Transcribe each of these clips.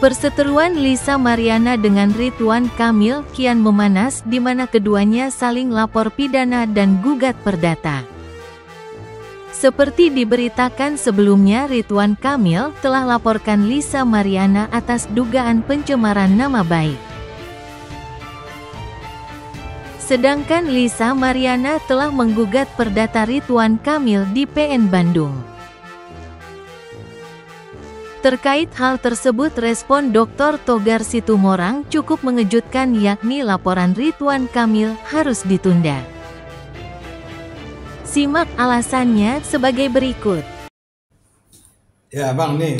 Perseteruan Lisa Mariana dengan Ridwan Kamil kian memanas di mana keduanya saling lapor pidana dan gugat perdata. Seperti diberitakan sebelumnya, Ridwan Kamil telah laporkan Lisa Mariana atas dugaan pencemaran nama baik. Sedangkan Lisa Mariana telah menggugat perdata Ridwan Kamil di PN Bandung. Terkait hal tersebut, respon Dr. Togar Situmorang cukup mengejutkan, yakni laporan Ridwan Kamil harus ditunda. Simak alasannya sebagai berikut. Ya Bang, nih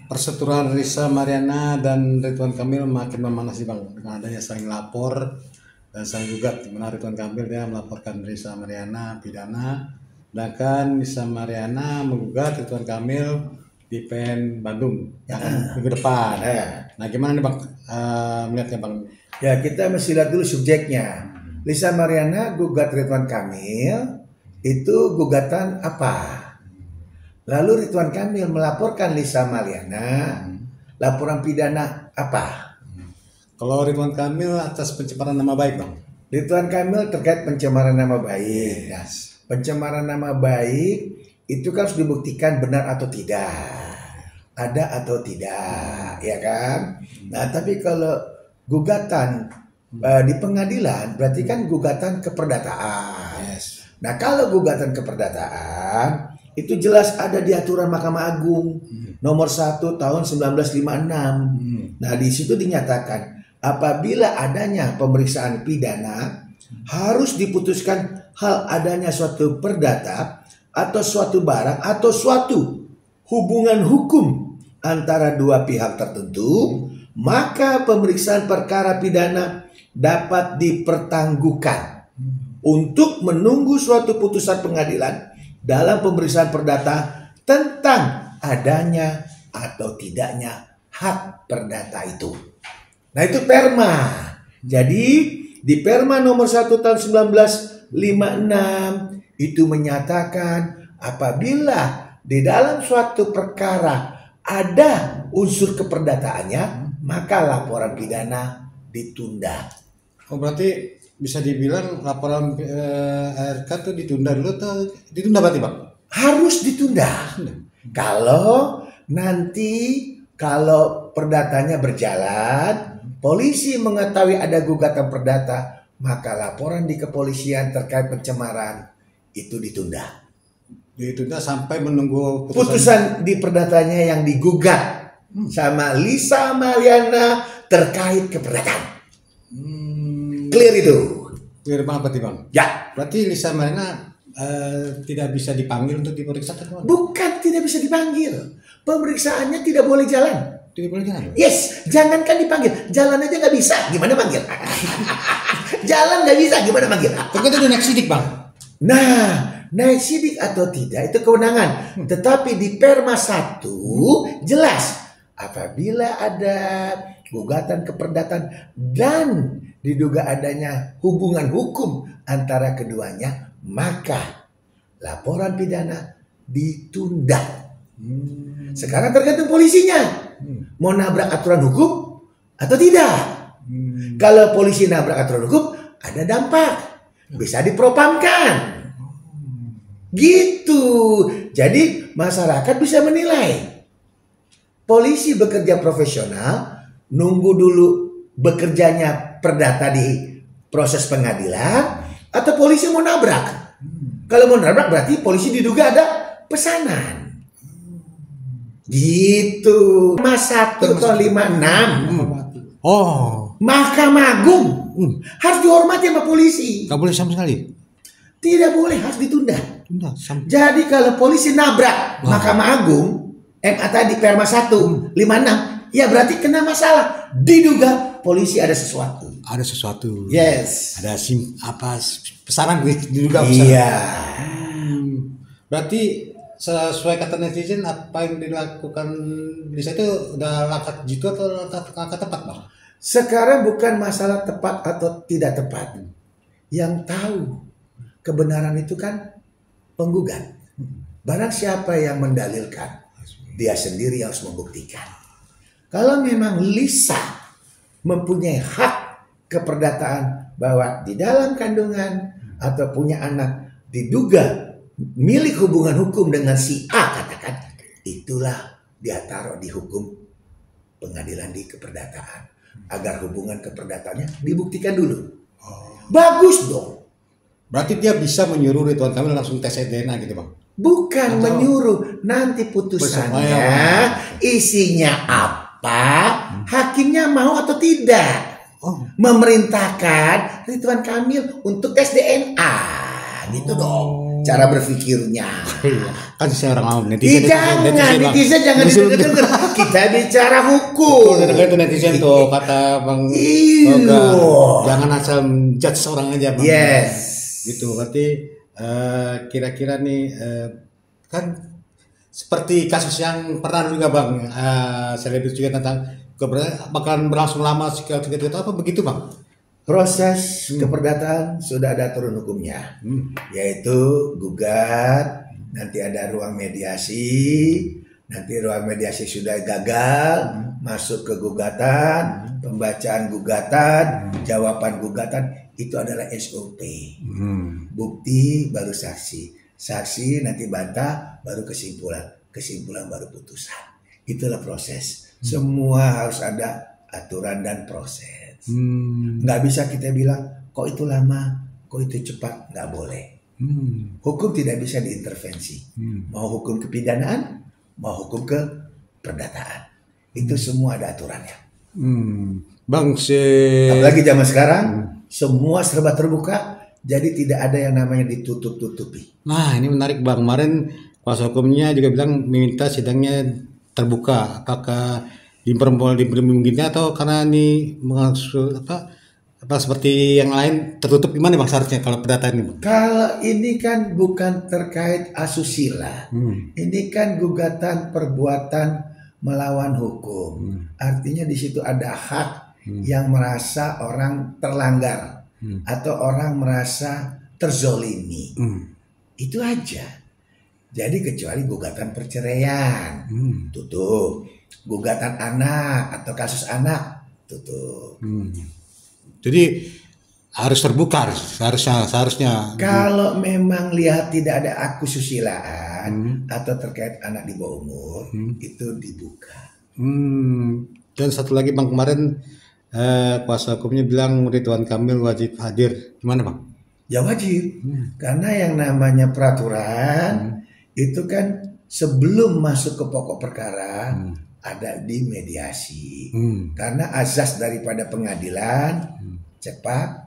perseteruan Lisa Mariana dan Ridwan Kamil makin memanas sih Bang, dengan adanya saling lapor dan saling gugat. Dimana Ridwan Kamil dia melaporkan Lisa Mariana pidana, sedangkan Lisa Mariana menggugat Ridwan Kamil di PN Bandung yang minggu depan. Nah gimana nih Bang melihatnya Bang? Ya kita mesti lihat dulu subjeknya. Lisa Mariana gugat Ridwan Kamil, itu gugatan apa? Lalu Ridwan Kamil melaporkan Lisa Mariana, laporan pidana apa? Kalau Ridwan Kamil atas pencemaran nama baik Bang. Ridwan Kamil terkait pencemaran nama baik. Yes. Pencemaran nama baik itu kan harus dibuktikan benar atau tidak, ada atau tidak, ya kan? Nah, tapi kalau gugatan di pengadilan berarti kan gugatan keperdataan. Yes. Nah, kalau gugatan keperdataan itu jelas ada di aturan Mahkamah Agung nomor 1 tahun 1956. Nah, di situ dinyatakan apabila adanya pemeriksaan pidana harus diputuskan hal adanya suatu perdata atau suatu barang atau suatu hubungan hukum antara dua pihak tertentu, maka pemeriksaan perkara pidana dapat dipertangguhkan untuk menunggu suatu putusan pengadilan dalam pemeriksaan perdata tentang adanya atau tidaknya hak perdata itu. Nah, itu perma. Jadi di perma nomor 1 tahun 1956 itu menyatakan apabila di dalam suatu perkara ada unsur keperdataannya, maka laporan pidana ditunda. Oh berarti bisa dibilang laporan ARK itu ditunda dulu atau ditunda berarti Bang? Harus ditunda. Kalau perdatanya berjalan, polisi mengetahui ada gugatan perdata, maka laporan di kepolisian terkait pencemaran itu ditunda. Ditunda sampai menunggu putusan di perdatanya yang digugat sama Lisa Mariana terkait keperdataan. Clear itu? Clear Bang berarti Bang? Ya. Berarti Lisa Mariana tidak bisa dipanggil untuk diperiksa kan? Bukan tidak bisa dipanggil. Pemeriksaannya tidak boleh jalan. Tidak boleh jalan? Yes, jangankan dipanggil, jalan aja nggak bisa, gimana manggil? Jalan nggak bisa, gimana manggil? Tergantung naik sidik Bang. Nah, naik sidik atau tidak itu kewenangan. Tetapi di Perma 1 jelas apabila ada gugatan keperdataan dan diduga adanya hubungan hukum antara keduanya, maka laporan pidana ditunda. Sekarang tergantung polisinya mau nabrak aturan hukum atau tidak. Kalau polisi nabrak aturan hukum ada dampak, bisa dipropamkan. Gitu. Jadi masyarakat bisa menilai. Polisi bekerja profesional, nunggu dulu bekerjanya perdata di proses pengadilan, atau polisi mau nabrak. Kalau mau nabrak berarti polisi diduga ada pesanan. Gitu. Mas 1 tahun 56. Oh. Mahkamah Agung harus dihormati sama polisi. Gak boleh sama sekali. Tidak boleh, harus ditunda. Jadi kalau polisi nabrak Mahkamah Agung, MA tadi Perma 1 56, ya berarti kena masalah. Diduga polisi ada sesuatu. Ada sesuatu. Yes. Ada pesanan diduga pesanan. Iya. Berarti sesuai kata netizen apa yang dilakukan Lisa itu udah langkah jitu atau langkah tepat bang? Sekarang bukan masalah tepat atau tidak tepat. Yang tahu kebenaran itu kan penggugat. Barang siapa yang mendalilkan, dia sendiri harus membuktikan. Kalau memang Lisa mempunyai hak keperdataan bahwa di dalam kandungan atau punya anak diduga milik hubungan hukum dengan si A, katakan, itulah dia taruh di hukum pengadilan di keperdataan agar hubungan keperdataannya dibuktikan dulu. Bagus dong. Berarti dia bisa menyuruh Ridwan Kamil langsung tes DNA gitu bang? Bukan Atau menyuruh, nanti putusannya isinya apa, hakimnya mau atau tidak. Memerintahkan Ridwan Kamil untuk tes DNA, gitu dong. Cara berpikirnya. Kan saya orang awam netizen jangan didengar. Kita bicara hukum. Itu netizen tuh kata bang. Jangan asal judge seorang aja bang. Yes. Gitu berarti kira-kira nih kan seperti kasus yang pernah juga bang selebriti juga tentang bakalan berlangsung lama sekitar apa begitu bang? Proses keperdataan sudah ada aturan hukumnya, yaitu gugat, nanti ada ruang mediasi, nanti ruang mediasi sudah gagal, masuk ke gugatan, pembacaan gugatan, jawaban gugatan, itu adalah SOP. Bukti baru saksi, saksi nanti bantah baru kesimpulan, kesimpulan baru putusan. Itulah proses. Semua harus ada aturan dan proses. Nggak bisa kita bilang kok itu lama, kok itu cepat, nggak boleh. Hukum tidak bisa diintervensi. Mau hukum kepidanaan, mau hukum keperdataan, itu semua ada aturannya. Bang, apalagi zaman sekarang semua serba terbuka, jadi tidak ada yang namanya ditutup-tutupi. Nah ini menarik bang, kemarin kuasa hukumnya juga bilang meminta sidangnya terbuka. Apakah dimungkinkan atau karena ini maksud apa seperti yang lain tertutup, gimana bang seharusnya kalau perdata ini bang? Kalau ini kan bukan terkait asusila, ini kan gugatan perbuatan melawan hukum. Artinya di situ ada hak yang merasa orang terlanggar atau orang merasa terzolimi. Itu aja. Jadi kecuali gugatan perceraian, tutup. Gugatan anak atau kasus anak, tutup. Jadi harus terbuka, seharusnya. Kalau memang lihat tidak ada asusisilaan atau terkait anak di bawah umur, itu dibuka. Dan satu lagi bang, kemarin kuasa hukumnya bilang Ridwan Kamil wajib hadir, gimana bang? Ya wajib, karena yang namanya peraturan itu kan sebelum masuk ke pokok perkara ada di mediasi. Karena azas daripada pengadilan cepat,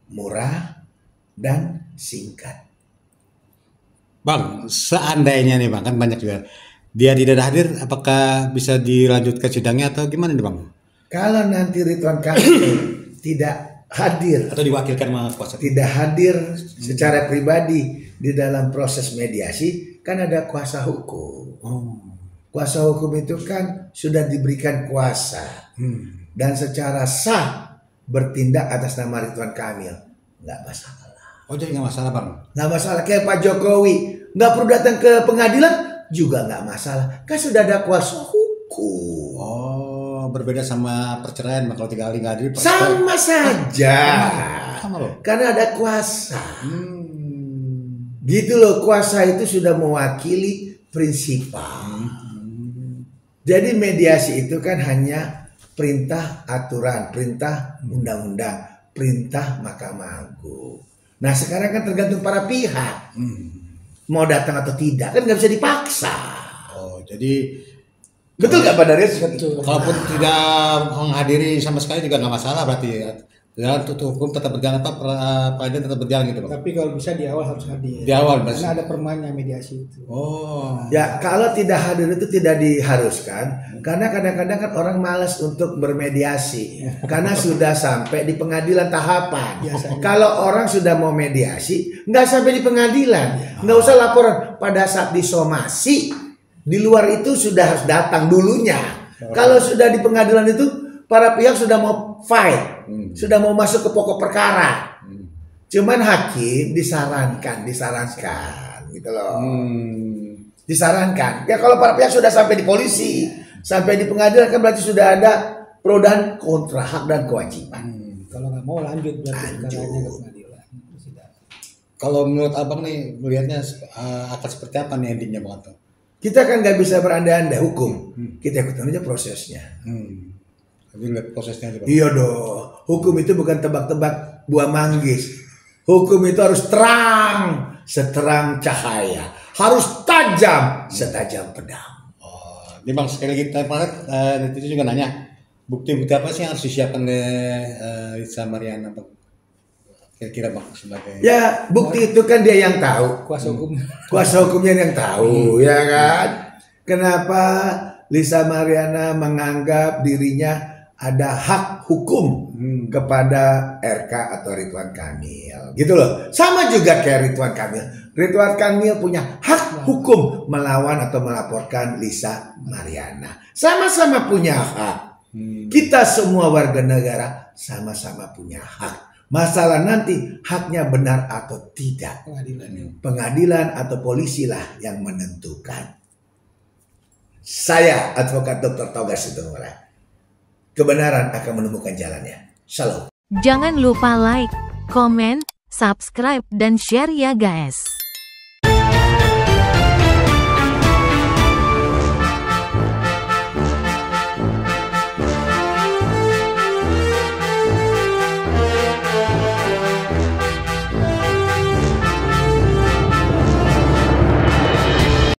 murah, dan singkat. Bang, seandainya nih bang, kan banyak juga dia tidak hadir, apakah bisa dilanjutkan sidangnya atau gimana nih bang? Kalau nanti Ridwan Kamil tidak hadir atau diwakilkan sama kuasa, tidak hadir secara pribadi di dalam proses mediasi, kan ada kuasa hukum. Kuasa hukum itu kan sudah diberikan kuasa dan secara sah bertindak atas nama Ridwan Kamil, nggak masalah. Oh jadi nggak masalah bang? Nggak masalah, kayak Pak Jokowi nggak perlu datang ke pengadilan juga nggak masalah, kan sudah ada kuasa hukum. Oh berbeda sama perceraian, kalau 3 kali nggak hadir sama saja, sama loh. Karena ada kuasa. Gitu loh, kuasa itu sudah mewakili prinsipal. Jadi mediasi itu kan hanya perintah aturan, perintah undang-undang, perintah Mahkamah Agung. Nah sekarang kan tergantung para pihak mau datang atau tidak, kan nggak bisa dipaksa. Oh jadi betul nggak Pak Darius? Kalaupun tidak menghadiri sama sekali juga nggak masalah berarti ya. Ya, untuk hukum tetap berjalan apa peradilan tetap berjalan gitu, Bang. Tapi kalau bisa di awal harus hadir. Di awal Karena masih. ada permainan mediasi itu. Oh. Ya, kalau tidak hadir itu tidak diharuskan karena kadang-kadang kan orang malas untuk bermediasi karena sudah sampai di pengadilan tahapan. Biasanya. Kalau orang sudah mau mediasi, nggak sampai di pengadilan, nggak usah laporan. Pada saat disomasi, di luar itu sudah harus datang dulunya. Kalau sudah di pengadilan itu, para pihak sudah mau fight, sudah mau masuk ke pokok perkara. Cuman hakim disarankan gitu loh. Disarankan. Ya kalau para pihak sudah sampai di polisi, sampai di pengadilan kan berarti sudah ada pro dan kontra, hak dan kewajiban. Kalau nggak mau lanjut berarti perkaranya ke pengadilan. Sudah. Kalau menurut Abang nih melihatnya akan seperti apa nih endingnya, Bang Anto? Kita kan nggak bisa berandai-andai hukum. Kita ikutin aja prosesnya. Tapi lihat prosesnya aja, Bang. Iya dong. Hukum itu bukan tebak-tebak buah manggis. Hukum itu harus terang, seterang cahaya. Harus tajam, setajam pedang. Oh, ini Bang sekali lagi netizen juga nanya, bukti-bukti apa sih yang harus disiapkan oleh Risa Mariana, Bang? Kira-kira, Bang, sebagai Ya, bukti itu kan dia yang tahu. Kuasa hukum. Kuasa hukumnya yang tahu, ya kan? Kenapa Lisa Mariana menganggap dirinya ada hak hukum kepada RK atau Ridwan Kamil, gitu loh. Sama juga kayak Ridwan Kamil. Ridwan Kamil punya hak hukum melawan atau melaporkan Lisa Mariana. Sama-sama punya hak. Kita semua warga negara sama-sama punya hak. Masalah nanti haknya benar atau tidak, pengadilan atau polisi lah yang menentukan. Saya advokat Dr. Toga Situmorang. Kebenaran akan menemukan jalannya. Shalom. Jangan lupa like, komen, subscribe dan share ya guys.